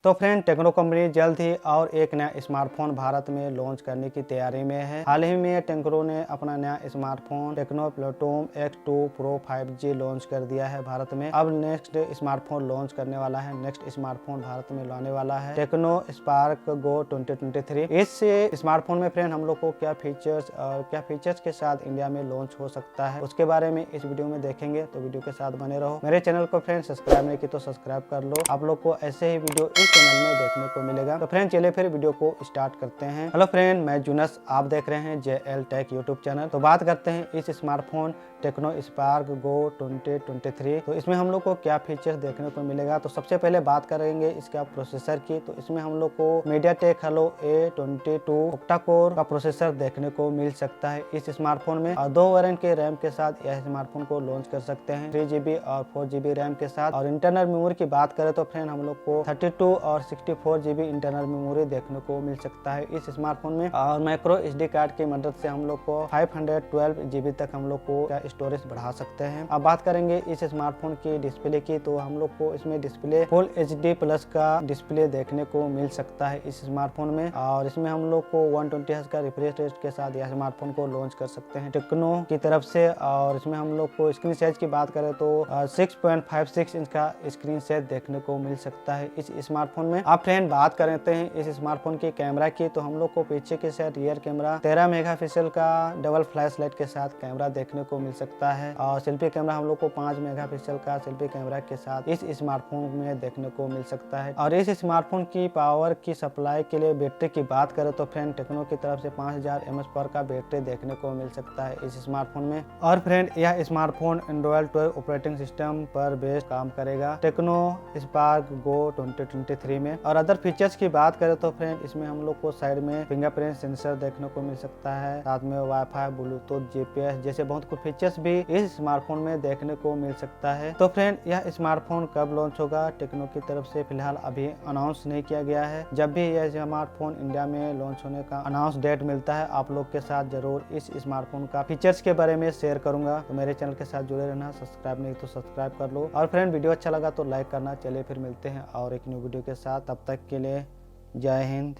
तो friend, techno company जल्द ही और एक नया स्मार्टफोन भारत में लॉन्च करने की तैयारी में है। हाल ही में टेक्नो ने अपना नया स्मार्टफोन टेक्नो प्लेटूम X2 Pro 5G लॉन्च कर दिया है भारत में। अब नेक्स्ट स्मार्टफोन लॉन्च करने वाला है, नेक्स्ट स्मार्टफोन भारत में लाने वाला है टेक्नो स्पार्क गो 2023। इस स्मार्टफोन में फ्रेंड हम लोग को क्या फीचर्स और क्या फीचर्स के साथ इंडिया में लॉन्च हो सकता है, उसके बारे में इस वीडियो में देखेंगे। तो वीडियो के साथ बने रहो। मेरे चैनल को फ्रेंड सब्सक्राइब नहीं की तो सब्सक्राइब कर लो, आप लोग को ऐसे ही वीडियो चैनल में देखने को मिलेगा। तो फ्रेंड चलिए फिर वीडियो को स्टार्ट करते हैं। हेलो फ्रेंड, मैं जुनस, आप देख रहे हैं JL टेक यूट्यूब चैनल। तो बात करते हैं इस स्मार्टफोन टेक्नो स्पार्क गो 2023। तो इसमें हम लोग को क्या फीचर्स देखने को मिलेगा। तो सबसे पहले बात करेंगे इसका प्रोसेसर की। तो इसमें हम लोग को MediaTek hello A22 octa core का प्रोसेसर देखने को मिल सकता है इस स्मार्टफोन में, और 2 वेरिएंट के रैम के साथ यह स्मार्टफोन को लॉन्च कर सकते हैं, 3GB और 4GB रैम के साथ। और इंटरनल मेमोरी की बात करें तो फ्रेंड हम लोग को 32 और 64GB इंटरनल मेमोरी देखने को मिल सकता है इस स्मार्टफोन में। और माइक्रो SD कार्ड की मदद से हम लोग को 512GB तक हम लोग को स्टोरेज बढ़ा सकते हैं। अब बात करेंगे इस स्मार्टफोन की डिस्प्ले की। तो हम लोग को इसमें डिस्प्ले फुल HD प्लस का डिस्प्ले देखने को मिल सकता है इस स्मार्टफोन में। और इसमें हम लोग को 120 हर्ट्ज का रिफ्रेश रेट के साथ यह स्मार्टफोन को लॉन्च कर सकते हैं टेक्नो की तरफ से। और इसमें हम लोग को स्क्रीन साइज की बात करें तो 6.56 इंच का स्क्रीन साइज देखने को मिल सकता है इस स्मार्टफोन में। आप फ्रेंड बात करते हैं इस स्मार्टफोन की कैमरा की। तो हम लोग को पीछे के साथ रियर कैमरा 13 मेगापिक्सल का डबल फ्लैश लाइट के साथ कैमरा देखने को मिल सकता है। और सेल्फी कैमरा हम लोग को 5 मेगापिक्सल का सेल्फी कैमरा के साथ इस स्मार्टफोन में देखने को मिल सकता है। और इस स्मार्टफोन की पावर की सप्लाई के लिए बैटरी की बात करें तो फ्रेंड टेक्नो की तरफ से 5000 mAh पावर का बैटरी देखने को मिल सकता है इस स्मार्टफोन में। और फ्रेंड यह स्मार्टफोन एंड्रॉइड 12 ऑपरेटिंग सिस्टम पर बेस्ड काम करेगा टेक्नो स्पार्क गो 2023 में। और अदर फीचर्स की बात करें तो फ्रेंड इसमें हम लोग को साइड में फिंगरप्रिंट सेंसर देखने को मिल सकता है, साथ में वाईफाई, ब्लूटूथ, GPS जैसे बहुत कुछ फीचर्स भी इस स्मार्टफोन में देखने को मिल सकता है। तो फ्रेंड यह स्मार्टफोन कब लॉन्च होगा टेक्नो की तरफ से फिलहाल अभी अनाउंस नहीं किया गया है। जब भी यह स्मार्टफोन इंडिया में लॉन्च होने का अनाउंस डेट मिलता है, आप लोग के साथ जरूर इस स्मार्टफोन का फीचर्स के बारे में शेयर करूंगा। तो मेरे चैनल के साथ जुड़े रहना, सब्सक्राइब नहीं तो सब्सक्राइब कर लो। और फ्रेंड वीडियो अच्छा लगा तो लाइक करना। चलिए फिर मिलते हैं और एक न्यू वीडियो के साथ, तब तक के लिए जय हिंद।